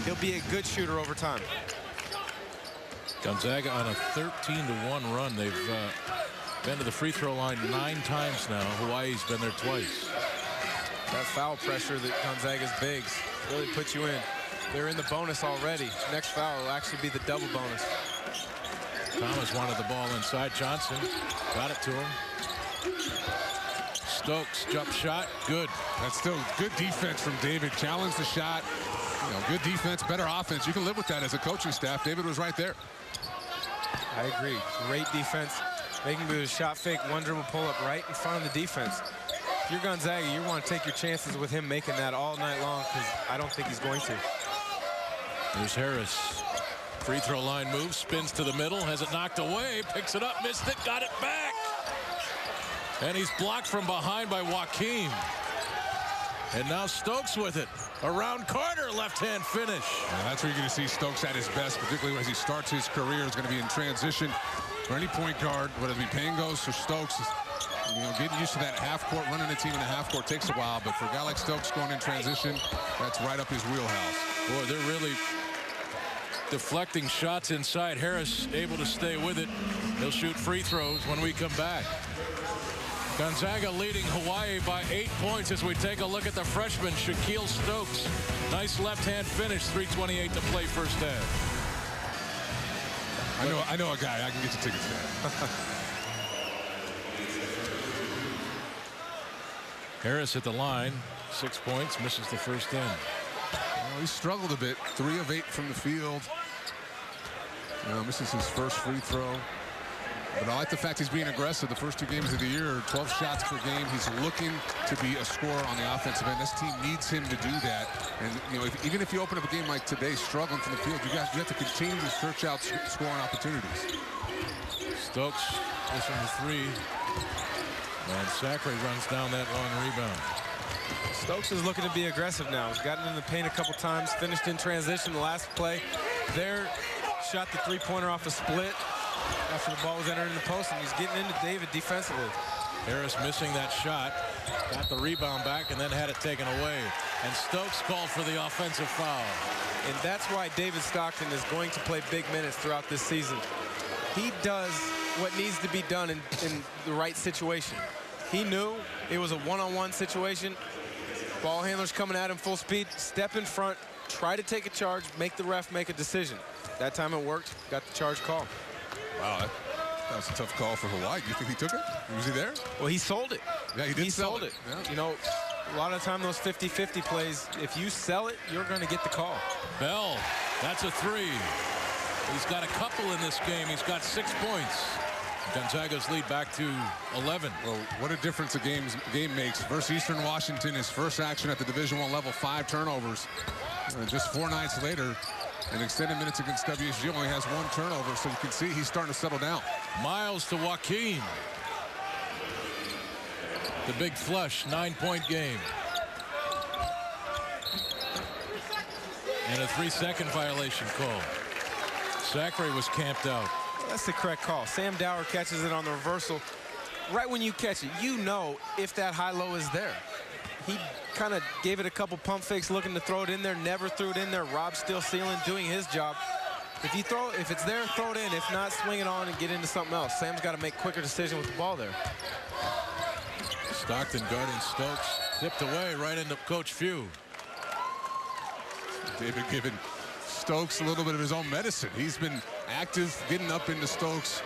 he'll be a good shooter over time. Gonzaga on a 13-1 run. They've been to the free throw line 9 times now. Hawaii's been there twice. That foul pressure that Gonzaga's bigs really puts you in. They're in the bonus already. Next foul will actually be the double bonus. Thomas wanted the ball inside. Johnson got it to him. Stokes jump shot, good. That's still good defense from David. Challenged the shot. You know, good defense, better offense. You can live with that as a coaching staff. David was right there. I agree. Great defense. Making the shot fake, one dribble pull up right in front of the defense. If you're Gonzaga, you want to take your chances with him making that all night long, because I don't think he's going to. Here's Harris. Free throw line move, spins to the middle, has it knocked away, picks it up, missed it, got it back. And he's blocked from behind by Joaquim. And now Stokes with it. Around Carter, left-hand finish. That's where you're going to see Stokes at his best, particularly as he starts his career. Is going to be in transition for any point guard, whether it be Pangos or Stokes. You know, getting used to that half court, running a team in a half court takes a while, but for a guy like Stokes going in transition, that's right up his wheelhouse. Boy, they're really deflecting shots inside. Harris able to stay with it. He'll shoot free throws when we come back. Gonzaga leading Hawaii by 8 points as we take a look at the freshman, Shaquille Stokes. Nice left-hand finish, 3:28 to play first half. I know a guy. I can get you tickets to that. Harris at the line, 6 points, misses the first end. Well, he struggled a bit. 3 of 8 from the field. Misses his first free throw. But I like the fact he's being aggressive. The first 2 games of the year, 12 shots per game. He's looking to be a scorer on the offensive end. This team needs him to do that. And you know, even if you open up a game like today, struggling from the field, you have to continue to search out scoring opportunities. Stokes missing the 3. And Zachary runs down that long rebound. Stokes is looking to be aggressive now. He's gotten in the paint a couple times, finished in transition the last play. There, shot the 3-pointer off a split after the ball was entering the post, and he's getting into David defensively. Harris missing that shot, got the rebound back, and then had it taken away. And Stokes called for the offensive foul. And that's why David Stockton is going to play big minutes throughout this season. He does what needs to be done in the right situation. He knew it was a one-on-one situation. Ball handlers coming at him full speed, step in front, try to take a charge, make the ref make a decision. That time it worked, got the charge call. Wow, that was a tough call for Hawaii. Do you think he took it? Was he there? Well, he sold it. Yeah, he sold it. Yeah. You know, a lot of time those 50-50 plays, if you sell it, you're going to get the call. Bell, that's a 3. He's got a couple in this game. He's got 6 points. Gonzaga's lead back to 11. Well, what a difference a game makes. Versus Eastern Washington, his first action at the Division I level, 5 turnovers. Just 4 nights later, in extended minutes against WSU, only has 1 turnover, so you can see he's starting to settle down. Miles to Joaquim. The big flush, 9-point game. And a 3-second violation call. Zachary was camped out. That's the correct call. Sam Dower catches it on the reversal. Right when you catch it, you know if that high-low is there. He kind of gave it a couple pump fakes, looking to throw it in there, never threw it in there. Rob still sealing, doing his job. If it's there, throw it in. If not, swing it on and get into something else. Sam's got to make quicker decision with the ball there. Stockton guarding Stokes. Tipped away right into Coach Few. David giving Stokes a little bit of his own medicine. He's been active, getting up into Stokes,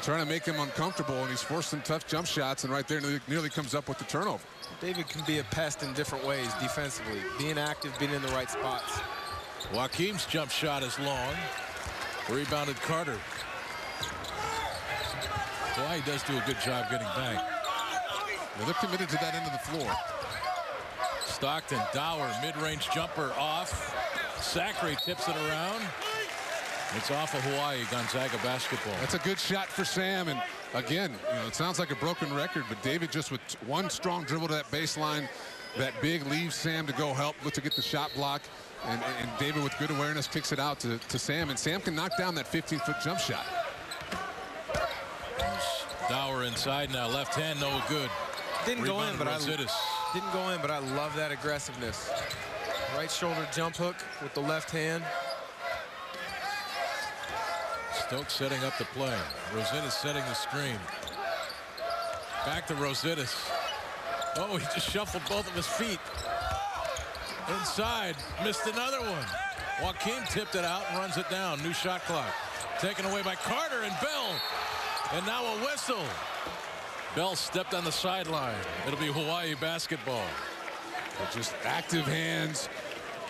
trying to make him uncomfortable, and he's forced some tough jump shots, and right there nearly comes up with the turnover. David can be a pest in different ways defensively. Being active, being in the right spots. Joaquim's jump shot is long. Rebounded Carter. Hawaii does do a good job getting back. Yeah, they're committed to that end of the floor. Stockton, Dower, mid-range jumper off. Zachary tips it around. It's off of Hawaii, Gonzaga basketball. That's a good shot for Sam, and again, you know, it sounds like a broken record, but David just with 1 strong dribble to that baseline, that big leaves Sam to go help, look to get the shot block, and David with good awareness kicks it out to Sam, and Sam can knock down that 15-foot jump shot. Dower inside now, left hand, no good. Didn't go in, but I love that aggressiveness. Right shoulder jump hook with the left hand. Stokes setting up the play. Rosittis setting the screen. Back to Rosittis. Oh, he just shuffled both of his feet. Inside, missed another one. Joaquin tipped it out and runs it down. New shot clock. Taken away by Carter and Bell. And now a whistle. Bell stepped on the sideline. It'll be Hawaii basketball. Just active hands.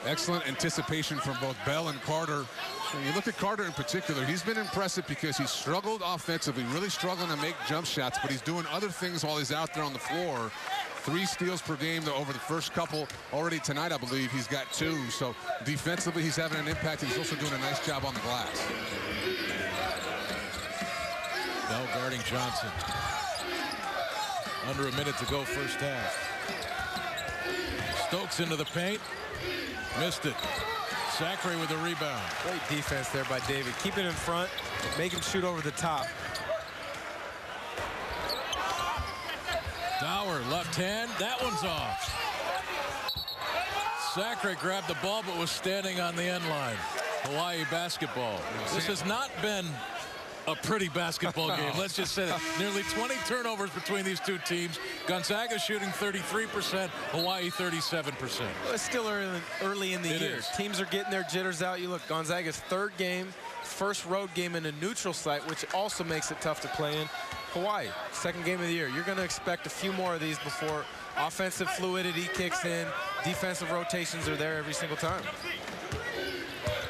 Excellent anticipation from both Bell and Carter. When you look at Carter in particular, he's been impressive because he's struggled offensively, really struggling to make jump shots, but he's doing other things while he's out there on the floor. 3 steals per game over the first couple. Already tonight, I believe, he's got 2. So defensively, he's having an impact. He's also doing a nice job on the glass. Bell guarding Johnson. Under a minute to go first half. Stokes into the paint. Missed it. Sacre with the rebound. Great defense there by David. Keep it in front. Make him shoot over the top. Dower, left hand. That one's off. Sacre grabbed the ball but was standing on the end line. Hawaii basketball. This has not been a pretty basketball game. Let's just say that. Nearly 20 turnovers between these two teams. Gonzaga shooting 33%, Hawaii 37%. Well, it's still early in the year. Teams are getting their jitters out. You look, Gonzaga's 3rd game, first road game in a neutral site, which also makes it tough to play in. Hawaii, 2nd game of the year. You're going to expect a few more of these before offensive fluidity kicks in. Defensive rotations are there every single time.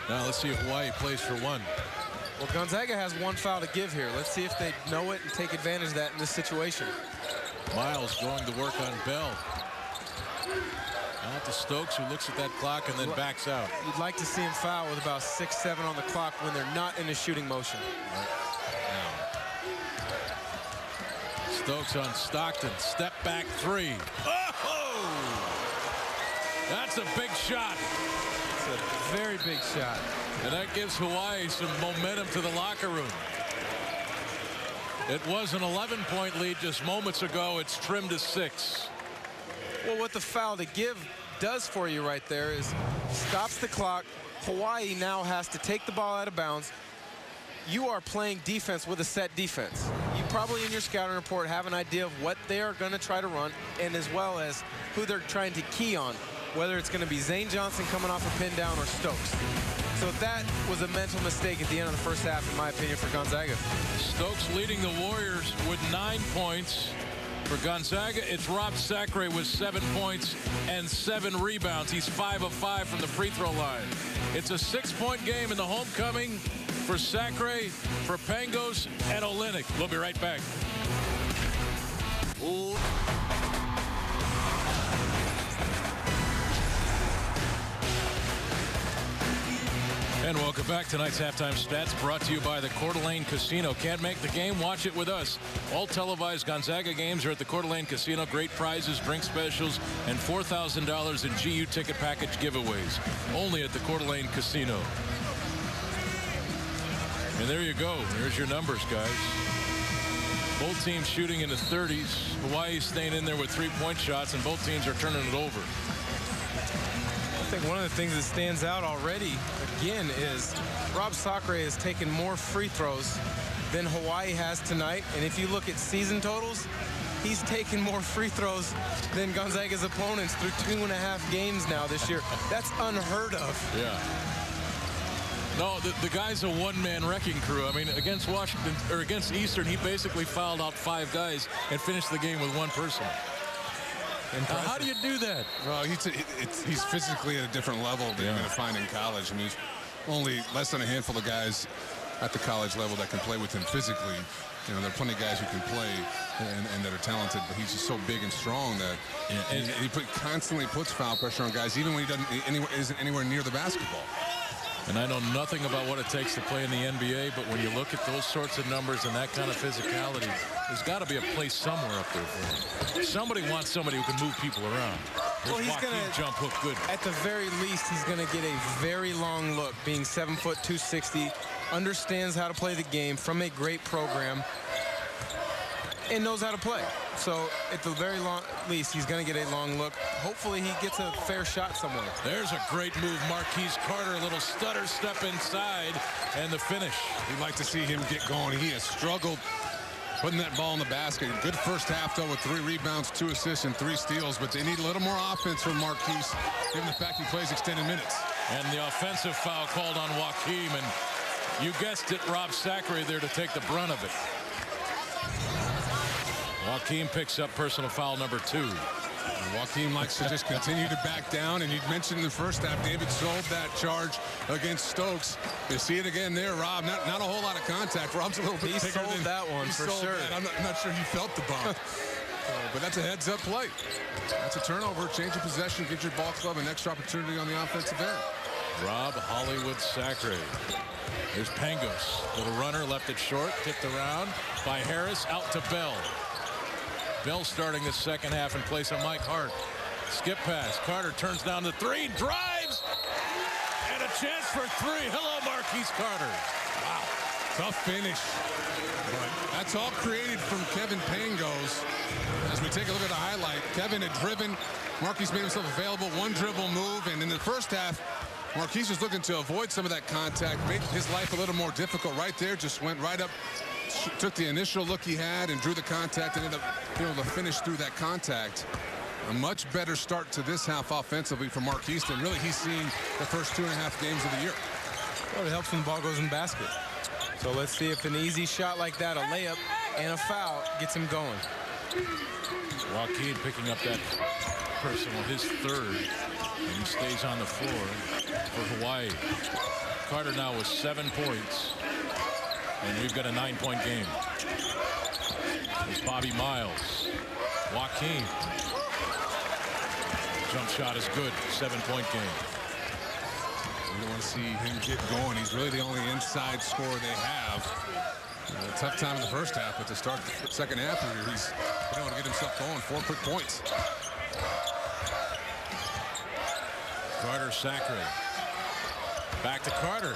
Now let's see if Hawaii plays for one. Well, Gonzaga has 1 foul to give here. Let's see if they know it and take advantage of that in this situation. Miles going to work on Bell. Out to Stokes, who looks at that clock and then backs out. You'd like to see him foul with about 6-7 on the clock when they're not in a shooting motion. Right. Stokes on Stockton. Step back 3. Oh! That's a big shot. It's a very big shot. And that gives Hawaii some momentum to the locker room. It was an 11-point lead just moments ago. It's trimmed to 6. Well, what the foul to give does for you right there is stops the clock. Hawaii now has to take the ball out of bounds. You are playing defense with a set defense. You probably in your scouting report have an idea of what they are going to try to run and as well as who they're trying to key on, whether it's going to be Zane Johnson coming off a pin down or Stokes. So that was a mental mistake at the end of the first half, in my opinion, for Gonzaga. Stokes leading the Warriors with 9 points. For Gonzaga, it's Rob Sacre with 7 points and 7 rebounds. He's 5 of 5 from the free throw line. It's a 6-point game in the homecoming for Sacre, for Pangos, and Olynyk. We'll be right back. And welcome back. Tonight's halftime stats brought to you by the Coeur d'Alene Casino. Can't make the game? Watch it with us. All televised Gonzaga games are at the Coeur d'Alene Casino. Great prizes, drink specials, and $4,000 in GU ticket package giveaways. Only at the Coeur d'Alene Casino. And there you go. There's your numbers, guys. Both teams shooting in the 30s. Hawaii staying in there with 3-point shots, and both teams are turning it over. I think one of the things that stands out already, again, is Rob Sacre has taken more free throws than Hawaii has tonight. And if you look at season totals, he's taken more free throws than Gonzaga's opponents through 2.5 games now this year. That's unheard of. Yeah. No, the guy's a one-man wrecking crew. I mean, against Washington, or against Eastern, he basically fouled out 5 guys and finished the game with 1 person. How do you do that? Well, he's physically at a different level than you're going to find in college. I mean, there's only less than a handful of guys at the college level that can play with him physically. You know, there are plenty of guys who can play and that are talented, but he's just so big and strong that he constantly puts foul pressure on guys, even when he isn't anywhere near the basketball. And I know nothing about what it takes to play in the NBA, but when you look at those sorts of numbers and that kind of physicality, there's got to be a place somewhere up there for him. Somebody wants somebody who can move people around. Well, he's going to jump hook good. At the very least, he's going to get a very long look, being 7 foot 260, understands how to play the game from a great program. and knows how to play. So at the very least, he's going to get a long look. Hopefully he gets a fair shot somewhere. There's a great move. Marquise Carter, a little stutter step inside, and the finish. We'd like to see him get going. He has struggled putting that ball in the basket. Good first half, though, with 3 rebounds, 2 assists, and 3 steals. But they need a little more offense from Marquise, given the fact he plays extended minutes. And the offensive foul called on Joaquim, and you guessed it, Rob Sacre there to take the brunt of it. Joaquim picks up personal foul number 2. And Joaquim likes to just continue to back down, and you mentioned in the first half, David sold that charge against Stokes. You see it again there, Rob. Not a whole lot of contact. Rob's a little bit bigger sold than that one for sure. I'm not sure he felt the bump. But that's a heads-up play. That's a turnover, change of possession, gives your ball club an extra opportunity on the offensive end. Rob Hollywood Sacre. Here's Pangos. Little runner, left it short, tipped around by Harris, out to Bell. Bell starting the second half in place of Mike Hart. Skip pass. Carter turns down the 3, drives, and a chance for 3. Hello, Marquise Carter. Wow, tough finish. But that's all created from Kevin Pangos. As we take a look at the highlight, Kevin had driven. Marquise made himself available. 1 dribble move, and in the first half, Marquise was looking to avoid some of that contact, made his life a little more difficult right there, just went right up, took the initial look he had and drew the contact and ended up being able to finish through that contact. A much better start to this half offensively for Marquise than really he's seen the first 2.5 games of the year. Well, it helps when the ball goes in the basket. So let's see if an easy shot like that, a layup and a foul, gets him going. Joaquim picking up that personal, his 3rd, and he stays on the floor for Hawaii. Carter now with 7 points, and we've got a 9-point game. It's Bobby Miles. Joaquim. Jump shot is good. 7-point game. We don't want to see him get going. He's really the only inside scorer they have. A tough time in the first half, but to start the second half here, he's been able to get himself going. 4 quick points. Carter Sacre. Back to Carter.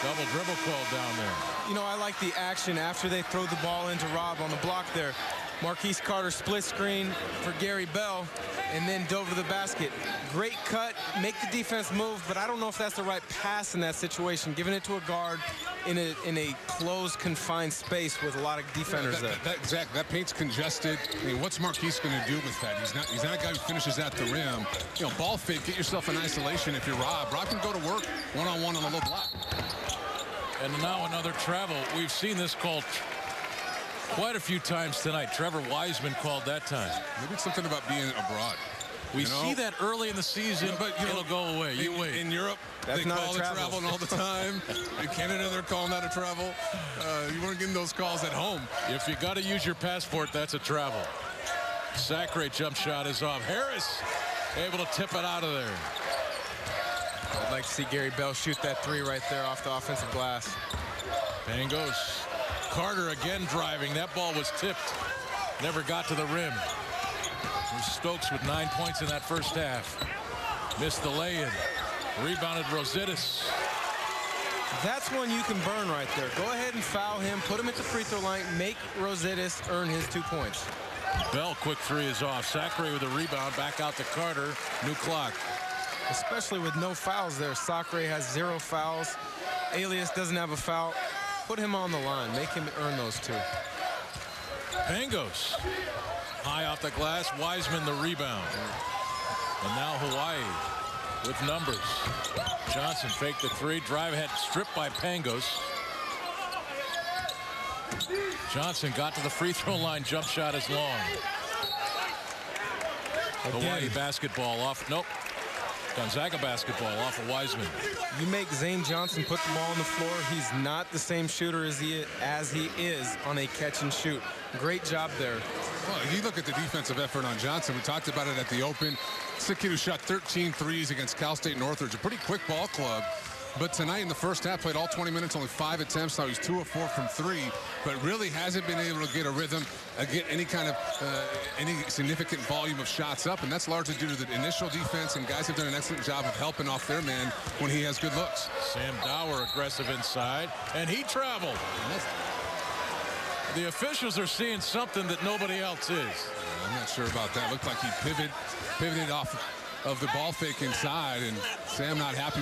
Double dribble called down there. You know, I like the action after they throw the ball into Rob on the block there. Marquise Carter split screen for Gary Bell and then dove to the basket. Great cut, make the defense move, but I don't know if that's the right pass in that situation, giving it to a guard in a closed, confined space with a lot of defenders there. That paint's congested. I mean, what's Marquise going to do with that? He's not a guy who finishes at the rim. You know, ball fake, get yourself in isolation if you're Rob. Rob can go to work one-on-one on a low block. And now another travel. We've seen this called quite a few times tonight. Trevor Wiseman called that time. Maybe it's something about being abroad. We see that early in the season, but it'll go away. You wait. In Europe, they call it traveling all the time. In Canada, they're calling that a travel. You weren't getting those calls at home. If you got to use your passport, that's a travel. Sacre jump shot is off. Harris able to tip it out of there. I'd like to see Gary Bell shoot that 3 right there off the offensive glass. Pangos. Carter again driving. That ball was tipped. Never got to the rim. There's Stokes with 9 points in that first half. Missed the lay-in. Rebounded Rositas. That's one you can burn right there. Go ahead and foul him. Put him at the free throw line. Make Rositas earn his 2 points. Bell, quick 3 is off. Sacre with a rebound. Back out to Carter. New clock. Especially with no fouls there. Sacre has 0 fouls. Alias doesn't have a foul. Put him on the line. Make him earn those 2. Pangos. High off the glass. Wiseman the rebound. And now Hawaii with numbers. Johnson faked the 3. Drive ahead. Stripped by Pangos. Johnson got to the free throw line. Jump shot is long. Hawaii basketball off. Nope. Gonzaga basketball off of Wiseman. You make Zane Johnson put the ball on the floor. He's not the same shooter as he is on a catch and shoot. Great job there. Well, if you look at the defensive effort on Johnson, we talked about it at the Open. It's a kid who shot 13 threes against Cal State Northridge, a pretty quick ball club. But tonight in the first half, played all 20 minutes, only 5 attempts. Now he's 2 of 4 from 3, but really hasn't been able to get a rhythm, get any kind of any significant volume of shots up, and that's largely due to the initial defense, and guys have done an excellent job of helping off their man when he has good looks. Sam Dower aggressive inside, and he traveled. The officials are seeing something that nobody else is. I'm not sure about that. Looked like he pivoted off of the ball fake inside, and Sam not happy